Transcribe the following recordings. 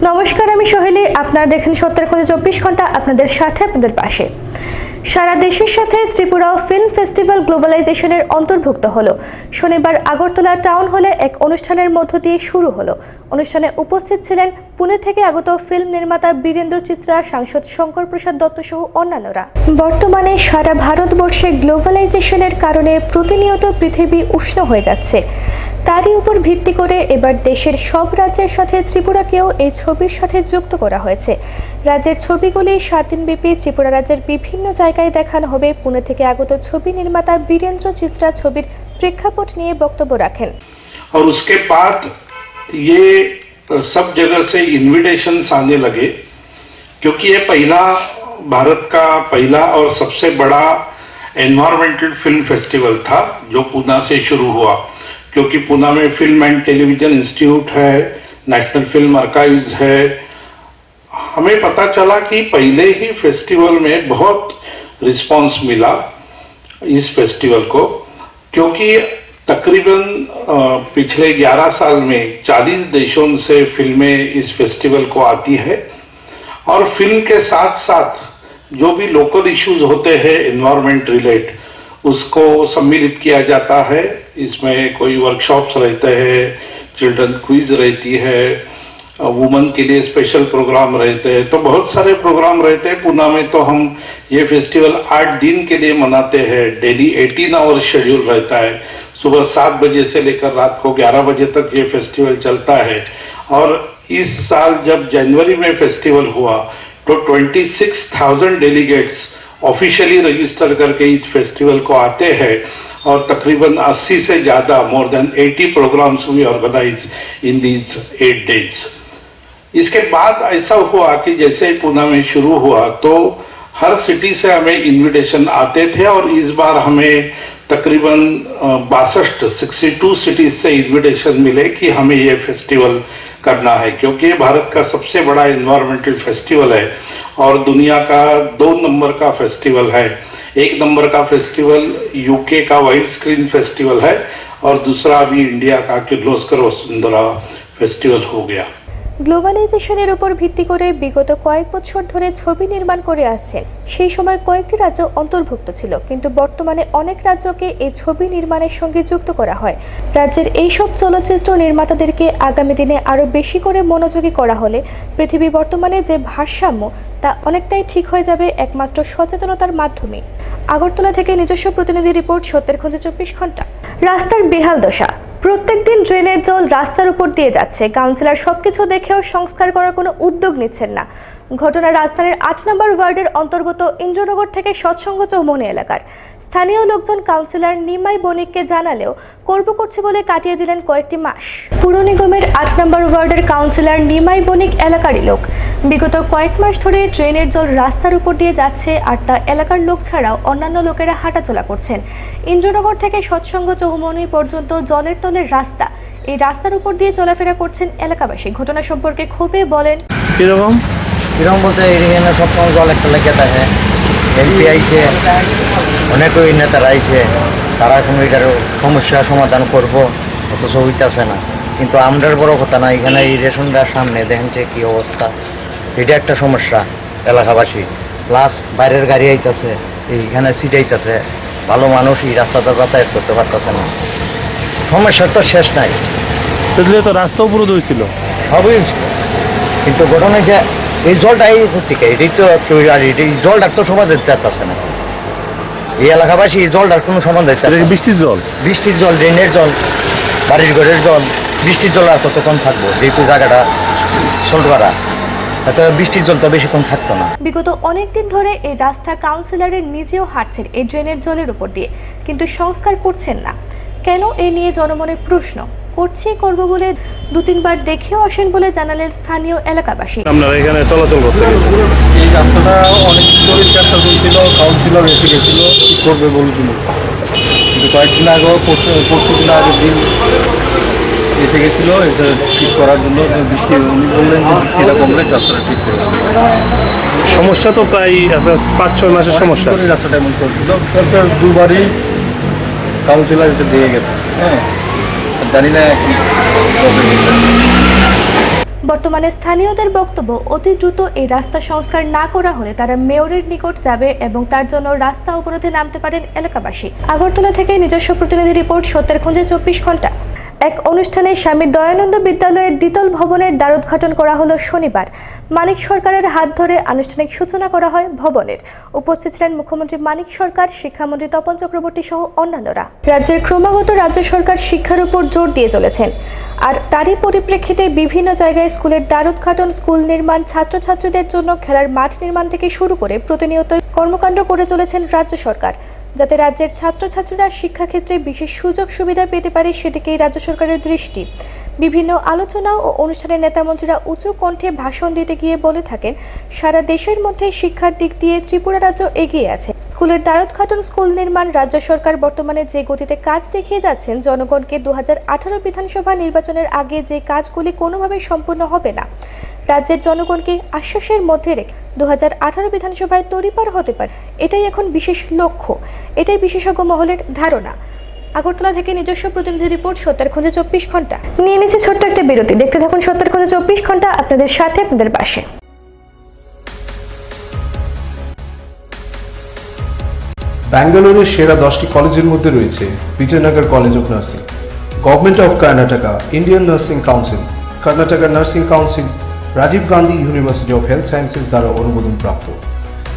নমস্কার, আমি সোহেলি। আপনারা দেখেন সত্যের খোঁজে 24 ঘন্টা, আপনাদের সাথে আপনাদের পাশে। সারা দেশের সাথে ত্রিপুরাও ফিল্ম ফেস্টিভ্যাল গ্লোবালাইজেশনের অন্তর্ভুক্ত হলো। শনিবার আগরতলা টাউন হলে এক অনুষ্ঠানের মধ্য দিয়ে শুরু হলো। অনুষ্ঠানে উপস্থিত ছিলেন পুনে থেকে আগত ফিল্ম নির্মাতা বীরেন্দ্র চিত্রা, সাংসদ শঙ্কর প্রসাদ দত্ত সহ অন্যান্যরা। বর্তমানে সারা ভারতবর্ষে গ্লোবালাইজেশনের কারণে প্রতিনিয়ত পৃথিবী উষ্ণ হয়ে যাচ্ছে। তারই উপর ভিত্তি করে এবার দেশের সব রাজ্যের সাথে ত্রিপুরাকেও এই ছবির সাথে যুক্ত করা হয়েছে। রাজ্যের ছবিগুলি 7 দিনব্যাপী ত্রিপুরা রাজ্যের বিভিন্ন জায়গায় দেখানো হবে। পুনে থেকে আগত ছবি নির্মাতা বীরেন্দ্র চিত্রা ছবির প্রেক্ষাপট নিয়ে বক্তব্য রাখেন। और उसके बाद ये सब जगह से इन्विटेशंस आने लगे, क्योंकि ये भारत का पहला और सबसे बड़ा एनवायरमेंटल फिल्म फेस्टिवल था जो पूना से शुरू हुआ। क्योंकि पूना में फिल्म एंड टेलीविजन इंस्टीट्यूट है, नेशनल फिल्म आर्काइव्स है। हमें पता चला कि पहले ही फेस्टिवल में बहुत रिस्पांस मिला इस फेस्टिवल को, क्योंकि तकरीबन पिछले 11 साल में 40 देशों से फिल्में इस फेस्टिवल को आती है। और फिल्म के साथ साथ जो भी लोकल इश्यूज होते हैं एनवायरमेंट रिलेट, उसको सम्मिलित किया जाता है। इसमें कोई वर्कशॉप्स रहते हैं, चिल्ड्रन क्विज रहती है, वुमेन के लिए स्पेशल प्रोग्राम रहते हैं, तो बहुत सारे प्रोग्राम रहते हैं। पूना में तो हम ये फेस्टिवल 8 दिन के लिए मनाते हैं। डेली 18 आवर्स शेड्यूल रहता है। सुबह 7 बजे से लेकर रात को 11 बजे तक ये फेस्टिवल चलता है। और इस साल जब जनवरी में फेस्टिवल हुआ तो 26,000 डेलीगेट्स ऑफिशियली रजिस्टर करके इस फेस्टिवल को आते हैं। और तकरीबन 80 से ज़्यादा more than 80 programmes we organise in these 8 days. इसके बाद ऐसा हुआ कि जैसे पूना में शुरू हुआ तो हर सिटी से हमें इनविटेशन आते थे। और इस बार हमें तकरीबन 62 सिटीज से इनविटेशन मिले कि हमें ये फेस्टिवल करना है, क्योंकि ये भारत का सबसे बड़ा एनवायरमेंटल फेस्टिवल है और दुनिया का 2 नंबर का फेस्टिवल है। 1 नंबर का फेस्टिवल यूके का वाइल्ड स्क्रीन फेस्टिवल है और दूसरा अभी इंडिया का किर्लोस्कर वसुंधरा फेस्टिवल हो गया। গ্লোবালাইজেশনের উপর ভিত্তি করে বিগত কয়েক বছর ধরে ছবি নির্মাণ করে আসছেন। সেই সময় কয়েকটি রাজ্য অন্তর্ভুক্ত ছিল, কিন্তু বর্তমানে অনেক রাজ্যকে এই ছবি নির্মাণের সঙ্গে যুক্ত করা হয়। রাজ্যের এইসব চলচ্চিত্র নির্মাতাদেরকে আগামী দিনে আরও বেশি করে মনোযোগী করা হলে পৃথিবী বর্তমানে যে ভারসাম্য তা অনেকটাই ঠিক হয়ে যাবে একমাত্র সচেতনতার মাধ্যমে। আগরতলা থেকে নিজস্ব প্রতিনিধি রিপোর্ট, সত্যের খোঁজে 24 ঘন্টা। রাস্তার বেহাল দশা, প্রত্যেক দিন ড্রেনের জল রাস্তার উপর দিয়ে যাচ্ছে। কাউন্সিলর সবকিছু দেখেও সংস্কার করার কোনো উদ্যোগ নিচ্ছেন না। ঘটনা রাজধানীর 8 নম্বর ওয়ার্ডের অন্তর্গত ইন্দ্রনগর থেকে সৎসঙ্গ চৌমনি এলাকার। স্থানীয় লোকজন কাউন্সিলর নিমাই বণিককে জানালেও করছে বলে কাটিয়ে দিলেন কয়েকটি মাস। পুর নিগমের 8 নম্বর ওয়ার্ডের কাউন্সিলর নিমাই বণিক এলাকারই লোক। বিগত কয়েক মাস ধরে ড্রেনের জল রাস্তার উপর দিয়ে যাচ্ছে, আর তা এলাকার লোক ছাড়াও অন্যান্য লোকেরা হাঁটাচলা করছেন। ইন্দ্রনগর থেকে সৎসঙ্গ চৌমনি পর্যন্ত জলের তলের রাস্তা, এই রাস্তার উপর দিয়ে চলাফেরা করছেন এলাকাবাসী। ঘটনা সম্পর্কে ক্ষোভে বলেন, কিরকম বলতে এখানে সবসময় জল একটা লেগে থাকে। এমপি আইছে, অনেক ওই নেতারা আইছে, তারা কোনো এটার সমস্যা সমাধান করবো অথচ হইতেছে না। কিন্তু আমরার বড় কথা না, এখানে এই রেশনটার সামনে দেখেন যে কি অবস্থা, এটা একটা সমস্যা এলাকাবাসী। প্লাস বাইরের গাড়ি আইতেছে, এইখানে সিট আইতেছে, ভালো মানুষ এই রাস্তাটা যাতায়াত করতে পারতেছে না। সমস্যার তো শেষ নাই। সেদিকে তো রাস্তা অবরোধ হয়েছিল, সবই হয়েছিল, কিন্তু ঘটনা যে এই জলটা এই থেকে এটাই তো এই জলটার তো সমাধান দিতে পারতেছে না এই এলাকাবাসী। এই জলটার কোনো সমাধান দিতে, বৃষ্টির জল, ড্রেনের জল, বাড়ির ঘরের জল। বৃষ্টির জল আর কতক্ষণ থাকবো, যেহেতু জায়গাটা সোলপাড়া, এত বৃষ্টির জল তো বেশিক্ষণ থাকতো না। বিগত অনেকদিন ধরে এই রাস্তা কাউন্সিলরের নিজেও হাঁটছেন এই ড্রেনের জলের উপর দিয়ে, কিন্তু সংস্কার করছেন না কেন, এ নিয়ে জনমনে প্রশ্ন। করব বলে 2-3 বার দেখেও আসেন বলে জানালেন স্থানীয় এলাকাবাসী। আপনারা এখানে চলাচল করতে এই রাস্তাটা অনেক ধরে চেষ্টা চলছিল, কাউন্সিলর এসে গেছিল ঠিক করবে বলেছিল, কিন্তু কয়েকদিন আগেও পরশুদিন আগের দিন এসে গেছিল এটা ঠিক করার জন্য। বৃষ্টি উনি বললেন যে বৃষ্টিটা কমলে রাস্তাটা ঠিক করবে। সমস্যা তো প্রায় 5-6 মাসের সমস্যা। রাস্তাটা এমন করছিল, 2বারই কাউন্সিলর এসে দিয়ে গেছে। হ্যাঁ, জানি না কি। বর্তমানে স্থানীয়দের বক্তব্য, অতি দ্রুত এই রাস্তা সংস্কার না করা হলে তারা মেয়রের নিকট যাবে এবং তার জন্য রাস্তা অবরোধে নামতে পারেন এলাকাবাসী। আগরতলা থেকে নিজস্ব প্রতিনিধি রিপোর্ট, সত্যের খোঁজে 24 ঘন্টা। এক অনুষ্ঠানে স্বামী দয়ানন্দ বিদ্যালয়ের দ্বিতল ভবনের দ্বারোদ্ঘাটন করা হলো শনিবার। মানিক সরকারের হাত ধরে আনুষ্ঠানিক সূচনা করা হয় ভবনের। উপস্থিত ছিলেন মুখ্যমন্ত্রী মানিক সরকার, শিক্ষামন্ত্রী তপন চক্রবর্তী সহ অন্যান্যরা। রাজ্যের ক্রমাগত রাজ্য সরকার শিক্ষার উপর জোর দিয়ে চলেছেন, আর তারই পরিপ্রেক্ষিতে বিভিন্ন জায়গায় স্কুলের দ্বারোদ্ঘাটন, স্কুল নির্মাণ, ছাত্রছাত্রীদের জন্য খেলার মাঠ নির্মাণ থেকে শুরু করে প্রতিনিয়ত কর্মকাণ্ড করে চলেছেন রাজ্য সরকার, যাতে রাজ্যের ছাত্রছাত্রীরা শিক্ষাক্ষেত্রে বিশেষ সুযোগ সুবিধা পেতে পারে সেদিকেই রাজ্য সরকারের দৃষ্টি। বিভিন্ন আলোচনা ও অনুষ্ঠানে নেতামন্ত্রীরা উঁচু কণ্ঠে ভাষণ দিতে গিয়ে বলে থাকেন, সারা দেশের মধ্যে শিক্ষার দিক দিয়ে ত্রিপুরা রাজ্য এগিয়ে আছে। স্কুলের দ্বারোদ্ঘাটন, স্কুল নির্মাণ, রাজ্য সরকার বর্তমানে যে গতিতে কাজ দেখিয়ে যাচ্ছেন, জনগণকে 2018 বিধানসভা নির্বাচনের আগে যে কাজগুলি কোনোভাবেই সম্পূর্ণ হবে না, রাজ্যের জনগণকে আশ্বাসের মধ্যে রেখে 2018 বিধানসভায় তড়িপার হতে পারে, এটাই এখন বিশেষ লক্ষ্য, এটাই বিশেষজ্ঞ মহলের ধারণা। আগরতলা থেকে নিজস্ব প্রতিনিধি রিপোর্ট, সত্যের খোঁজে 24 ঘন্টা। নিয়ে নিচ্ছে ছোট্ট একটা বিরতি, দেখতে থাকুন সত্যের খোঁজে 24 ঘন্টা, আপনাদের সাথে, আপনাদের পাশে। ব্যাঙ্গালোরের সেরা 10টি কলেজের মধ্যে রয়েছে Bijoynagar college of nursing. Government of Karnataka, Indian nursing council, Karnataka nursing council, Rajiv Gandhi university of health sciences দ্বারা অনুমোদন প্রাপ্ত।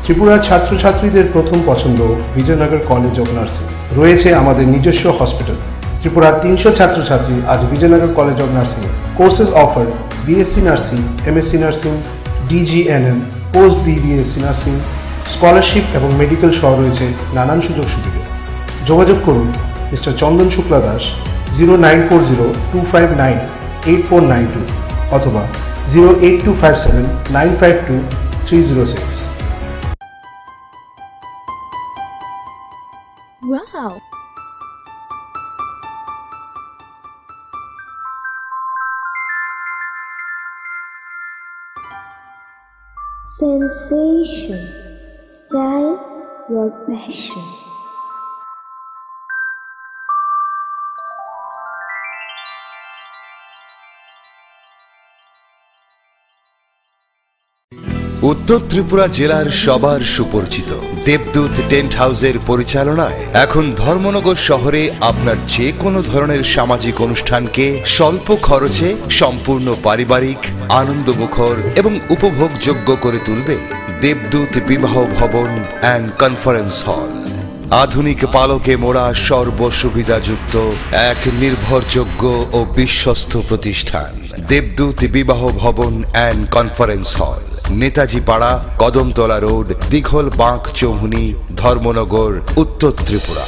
ত্রিপুরার ছাত্রছাত্রীদের প্রথম পছন্দ বিজয়নগর কলেজ অফ নার্সিং। রয়েছে আমাদের নিজস্ব হসপিটাল। ত্রিপুরার 300 ছাত্রছাত্রী আজ Bijoynagar college of nursing. Courses offer BSc nursing, MSc nursing, DGNM, post BBSc nursing, scholarship এবং মেডিকেল সহ রয়েছে নানান সুযোগ সুবিধা। যোগাযোগ করুন মিস্টার চন্দন শুক্লা দাস 0940-259-8492 অথবা 08257-952-306। Wow! Sensation, style, your passion. উত্তর ত্রিপুরা জেলার সবার সুপরিচিত দেবদূত টেন্ট হাউসের পরিচালনায় এখন ধর্মনগর শহরে আপনার যে কোনো ধরনের সামাজিক অনুষ্ঠানকে স্বল্প খরচে সম্পূর্ণ পারিবারিক, আনন্দমুখর এবং উপভোগযোগ্য করে তুলবে দেবদূত বিবাহ ভবন অ্যান্ড কনফারেন্স হল। আধুনিক পালকে মোড়া সর্বসুবিধাযুক্ত এক নির্ভরযোগ্য ও বিশ্বস্ত প্রতিষ্ঠান দেবদূত বিবাহ ভবন অ্যান্ড কনফারেন্স হল, নেতাজি পাড়া, কদমতলা রোড, দিঘল বাঁক চৌমুহনী, ধর্মনগর, উত্তর ত্রিপুরা।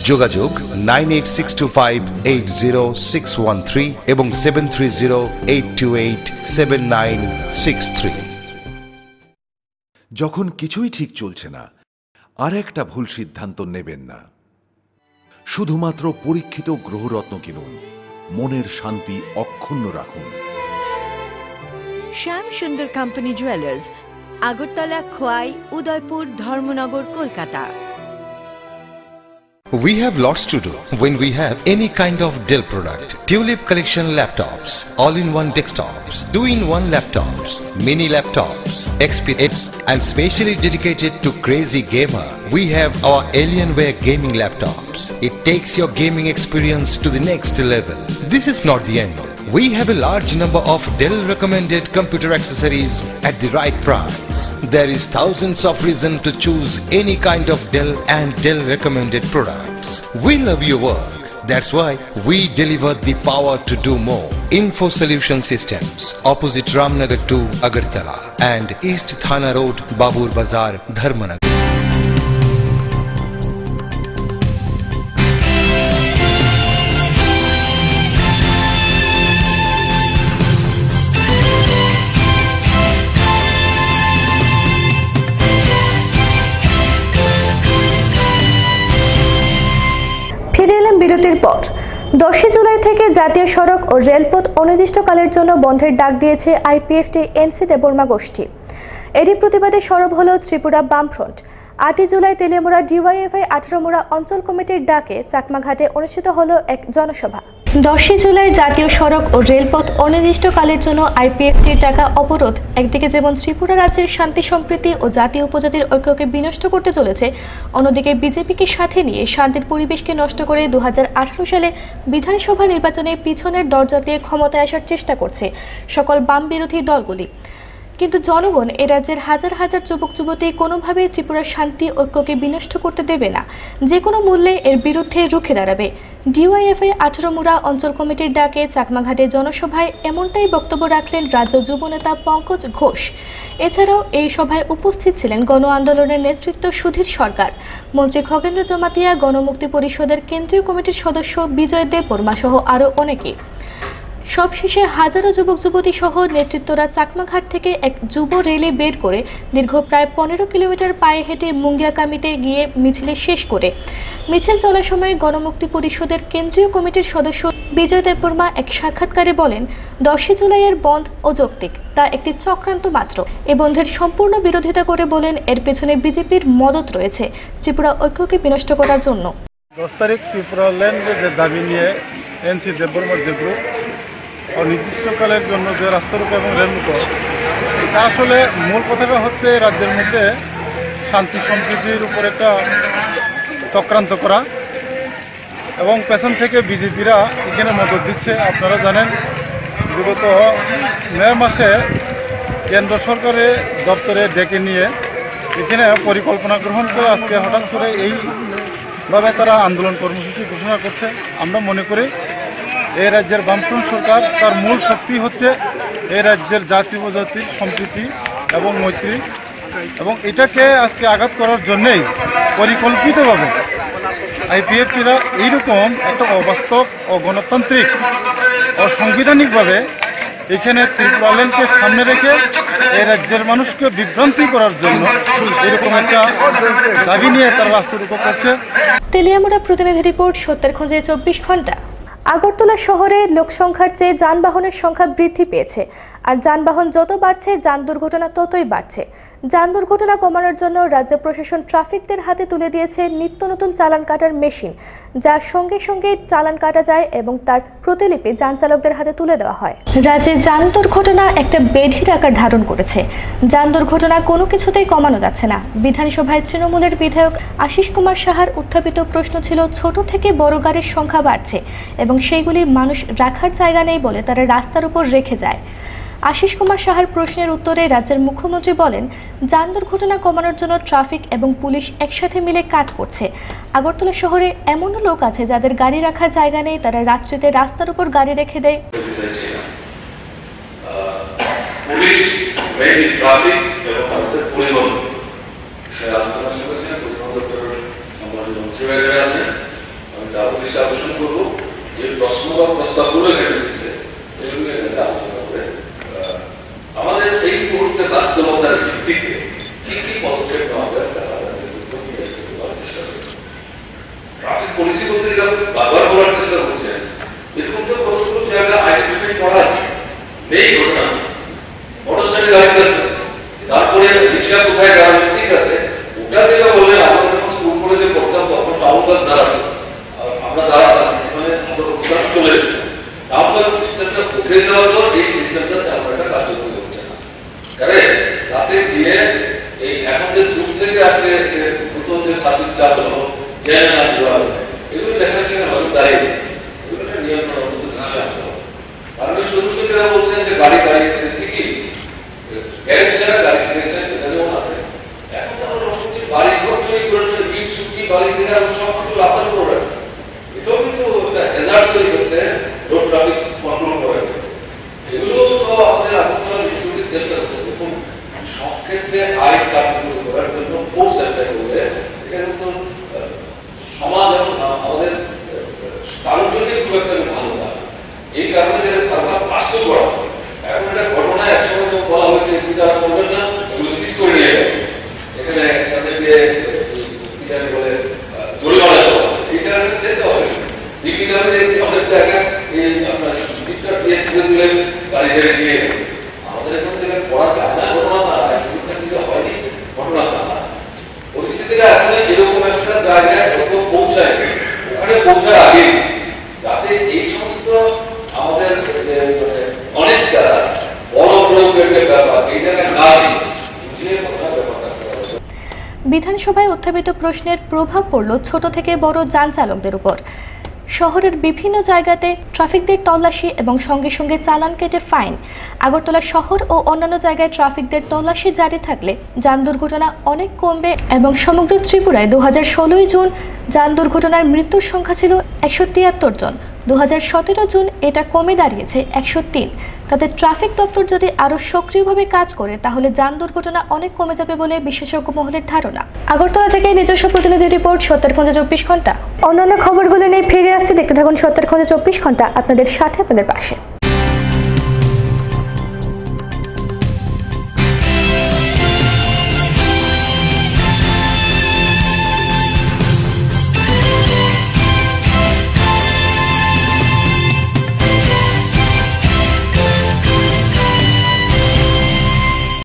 যোগাযোগ 9862580613 এবং 7308287963। যখন কিছুই ঠিক চলছে না, আর একটা ভুল সিদ্ধান্ত নেবেন না। শুধুমাত্র পরীক্ষিত গ্রহরত্ন কিনুন, মনের শান্তি অক্ষুণ্ণ রাখুন। শ্যাম সুন্দর company jewellers, Agartala, Khowai, Udaipur, Dharmanagar, Kolkata. We have lots to do when we have any kind of Dell product. Tulip collection laptops, all-in-one desktops, 2-in-1 laptops, mini laptops, XPS, and specially dedicated to crazy gamer. We have our Alienware gaming laptops. It takes your gaming experience to the next level. This is not the end. We have a large number of Dell recommended computer accessories at the right price. There is thousands of reasons to choose any kind of Dell and Dell recommended products. We love your work. That's why we deliver the power to do more. Info Solution Systems, opposite Ramnagar 2, Agartala, and East Thana Road, Babur Bazar, Dharmanagar. বিরতির পর 10 জুলাই থেকে জাতীয় সড়ক ও রেলপথ অনির্দিষ্টকালের জন্য বন্ধের ডাক দিয়েছে IPFT-NC দেববর্মা গোষ্ঠী। এরই প্রতিবাদে সরব হল ত্রিপুরা বামফ্রন্ট। 8 জুলাই তেলিয়ামুড়া DYFI 18 মুড়া অঞ্চল কমিটির ডাকে চাকমাঘাটে অনুষ্ঠিত হলো এক জনসভা। 10 জুলাই জাতীয় সড়ক ও রেলপথ অনির্দিষ্টকালের জন্য আইপিএফটির টাকা অবরোধ একদিকে যেমন ত্রিপুরা রাজ্যের শান্তি সম্প্রীতি ও জাতীয় উপজাতির ঐক্যকে বিনষ্ট করতে চলেছে, অন্যদিকে বিজেপিকে সাথে নিয়ে শান্তির পরিবেশকে নষ্ট করে 2018 সালে বিধানসভা নির্বাচনে পিছনের দরজা দিয়ে ক্ষমতায় আসার চেষ্টা করছে সকল বাম বিরোধী দলগুলি। কিন্তু জনগণ এ রাজ্যের হাজার হাজার যুবক যুবতী কোনোভাবেই ত্রিপুরার শান্তি ঐক্যকে বিনষ্ট করতে দেবে না, যে কোনো মূল্যে এর বিরুদ্ধে রুখে দাঁড়াবে। ডিওয়াইএফআই 18 মুড়া অঞ্চল কমিটির ডাকে চাকমাঘাটে জনসভায় এমনটাই বক্তব্য রাখলেন রাজ্য যুবনেতা পঙ্কজ ঘোষ। এছাড়াও এই সভায় উপস্থিত ছিলেন গণ আন্দোলনের নেতৃত্ব সুধীর সরকার, মন্ত্রী খগেন্দ্র জমাতিয়া, গণমুক্তি পরিষদের কেন্দ্রীয় কমিটির সদস্য বিজয় দেববর্মা সহ আরও অনেকে। সবশেষে হাজারো যুবক যুবতী সহ নেতৃত্বরা চাকমাঘাট থেকে এক যুব রেলি বের করে দীর্ঘ প্রায় 15 কিলোমিটার পায়ে হেঁটে মুঙ্গিয়াকামিতে গিয়ে মিছিলে শেষ করে। মিছিল চলার সময় গণমুক্তি পরিষদের কেন্দ্রীয় কমিটির সদস্য বিজয় দেববর্মা এক সাক্ষাৎকারে বলেন, 10 জুলাইয়ের বন্ধ অযৌক্তিক, তা একটি চক্রান্ত মাত্র। এ বন্ধের সম্পূর্ণ বিরোধিতা করে বলেন এর পেছনে বিজেপির মদত রয়েছে ত্রিপুরা ঐক্যকে বিনষ্ট করার জন্য। 10 তারিখ ত্রিপুরা ল্যান্ডের যে দাবি নিয়ে এনসি দেববর্মার যে গ্রুপ অনির্দিষ্টকালের জন্য যে রাস্তা রোকো এবং রেল রোকো, তা আসলে মূল কথাটা হচ্ছে রাজ্যের মধ্যে শান্তি সম্প্রীতির উপর একটা চক্রান্ত করা এবং পেছন থেকে বিজেপিরা এখানে মদত দিচ্ছে। আপনারা জানেন বিগত মে মাসে কেন্দ্র সরকারের দপ্তরে ডেকে নিয়ে এখানে পরিকল্পনা গ্রহণ করে আজকে হঠাৎ করে এইভাবে তারা আন্দোলন কর্মসূচি ঘোষণা করছে। আমরা মনে করি এই রাজ্যের বামফ্রন্ট সরকার তার মূল শক্তি হচ্ছে এই রাজ্যের জাতি উপজাতির সম্প্রীতি এবং মৈত্রী, এবং এটাকে আজকে আঘাত করার জন্যেই পরিকল্পিতভাবে আইপিএফটিরা এইরকম একটা অবাস্তব, অগণতান্ত্রিক, অসাংবিধানিকভাবে এখানে ত্রিপুরা ল্যান্ডকে সামনে রেখে এই রাজ্যের মানুষকে বিভ্রান্তি করার জন্য এরকম একটা দাবি নিয়ে তারা রাস্তা রোকো করছে। তেলিয়ামুড়া প্রতিনিধি রিপোর্ট, সত্যের খোঁজে 24 ঘন্টা। আগরতলা শহরে লোকসংখ্যার চেয়ে যানবাহনের সংখ্যা বৃদ্ধি পেয়েছে, আর যানবাহন যত বাড়ছে যান দুর্ঘটনা ততই বাড়ছে। যান দুর্ঘটনা কমানোর জন্য রাজ্য প্রশাসন ট্রাফিকদের হাতে তুলে দিয়েছে নিত্য নতুন চালান কাটার মেশিন, যার সঙ্গে সঙ্গে চালান কাটা যায় এবং তার প্রতিলিপি যান চালকদের হাতে তুলে দেওয়া হয়। রাজ্যে যান দুর্ঘটনা একটা বেধির আকার ধারণ করেছে। যান দুর্ঘটনা কোনো কিছুতেই কমানো যাচ্ছে না। বিধানসভায় তৃণমূলের বিধায়ক আশিস কুমার সাহার উত্থাপিত প্রশ্ন ছিল, ছোট থেকে বড় গাড়ির সংখ্যা বাড়ছে এবং সেইগুলি মানুষ রাখার জায়গা নেই বলে তারা রাস্তার উপর রেখে যায়। আশিস কুমার সাহার প্রশ্নের উত্তরে রাজ্যের মুখ্যমন্ত্রী বলেন, যান দুর্ঘটনা কমানোর জন্য ট্রাফিক এবং পুলিশ একসাথে মিলে কাজ করছে। আগরতলা শহরে এমনও লোক আছে যাদের গাড়ি রাখার জায়গা নেই, তারা রাত্রিতে রাস্তার উপর গাড়ি রেখে দেয়। আমাদের এই মুহূর্তে বাস্তবতার ভিত্তিতে কি কি পদক্ষেপ নেওয়া হবে ট্রাফিক পলিসি বলতে বারবার বলার চেষ্টা করছেন, এরকম তো কতগুলো জায়গা আইডেন্টিফাই করা আছে। নেই ঘটনা মোটরসাইকেল গাড়ি তারপরে রিক্সা কোথায় দাঁড়াবে, ঠিক আছে, ওটা যেটা বলে আমরা যখন স্কুল কলেজে পড়তাম তখন টাউন বাস দাঁড়াতো, আমরা দাঁড়াতাম, মানে আমরা ওখানে চলে যেতাম। টাউন বাস সিস্টেমটা উঠে যাওয়ার পর এই সিস্টেমটা তেমন একটা কার্যকরী হচ্ছে না। রাতে দিয়ে এই এখন যে যুগ থেকে আজকে নতুন যে সার্ভিস চালু হলো, এগুলো দেখাশোনা হয়তো দাঁড়িয়ে এগুলো নিয়ন্ত্রণ কারণ শুরু বলছেন যে গাড়ি দাঁড়িয়ে ঠিকই গ্যারেজ ছাড়া গাড়ি কিনেছেন, এটা যেমন আছে। এখন তো আমরা বাড়ি ঘর তৈরি করেছে, ইট চুক্তি বাড়ি থেকে সব কিছু লাফার উপর রাখছে। এটাও কিন্তু একটা হেজার্ড তৈরি করছে রোড ট্রাফিক কন্ট্রোল করে। এগুলো তো আমাদের আগরতলা বিদ্যুতের চেষ্টা করছে। দেখুন, সব ক্ষেত্রে আইন কার্যকর করার জন্য ফোর্স অ্যাপ্লাই করলে এটা কিন্তু সমাজ এবং আমাদের কারোর জন্য খুব একটা ভালো না। এই কারণে সরকার পার্শ্ব করা হয়। এখন একটা ঘটনায় একসময় যখন বলা হয়েছে বিচার করবেন না, এগুলো সিজ করে নিয়ে যাবে, এখানে তাদেরকে বলে জরিমানা দেওয়া হয়। এই কারণে যেতে হবে দিল্লি নামে অনেক জায়গায় এই আপনার তুলে গাড়ি ধরে নিয়ে আমাদের এখন থেকে পড়া যায় না, ঘটনা না হয়নি, ঘটনা না। পরিস্থিতিটা আসলে এরকম একটা জায়গায় কত পৌঁছায়, ওখানে পৌঁছার আগে যাতে এই সমস্ত যে ব্যাপার এই জায়গায় না বুঝিয়ে ব্যাপারটা। বিধানসভায় উত্থাপিত প্রশ্নের প্রভাব পড়ল ছোট থেকে বড় যান চালকদের উপর। শহরের বিভিন্ন জায়গাতে ট্রাফিকদের তল্লাশি এবং সঙ্গে সঙ্গে চালান কেটে ফাইন। আগরতলা শহর ও অন্যান্য জায়গায় ট্রাফিকদের তল্লাশি জারি থাকলে যান দুর্ঘটনা অনেক কমবে এবং সমগ্র ত্রিপুরায় 2016 জুন যান দুর্ঘটনার মৃত্যুর সংখ্যা ছিল 173 জন। 2017 জুন এটা কমে দাঁড়িয়েছে 103। তাতে ট্রাফিক দপ্তর যদি আরো সক্রিয়ভাবে কাজ করে তাহলে যান দুর্ঘটনা অনেক কমে যাবে বলে বিশেষজ্ঞ মহলের ধারণা। আগরতলা থেকে নিজস্ব প্রতিনিধি রিপোর্ট, সত্যের খোঁজে 24 ঘন্টা। অন্যান্য খবরগুলো নিয়ে ফিরে আসছি, দেখতে থাকুন সত্যের খোঁজে 24 ঘন্টা, আপনাদের সাথে আপনাদের পাশে।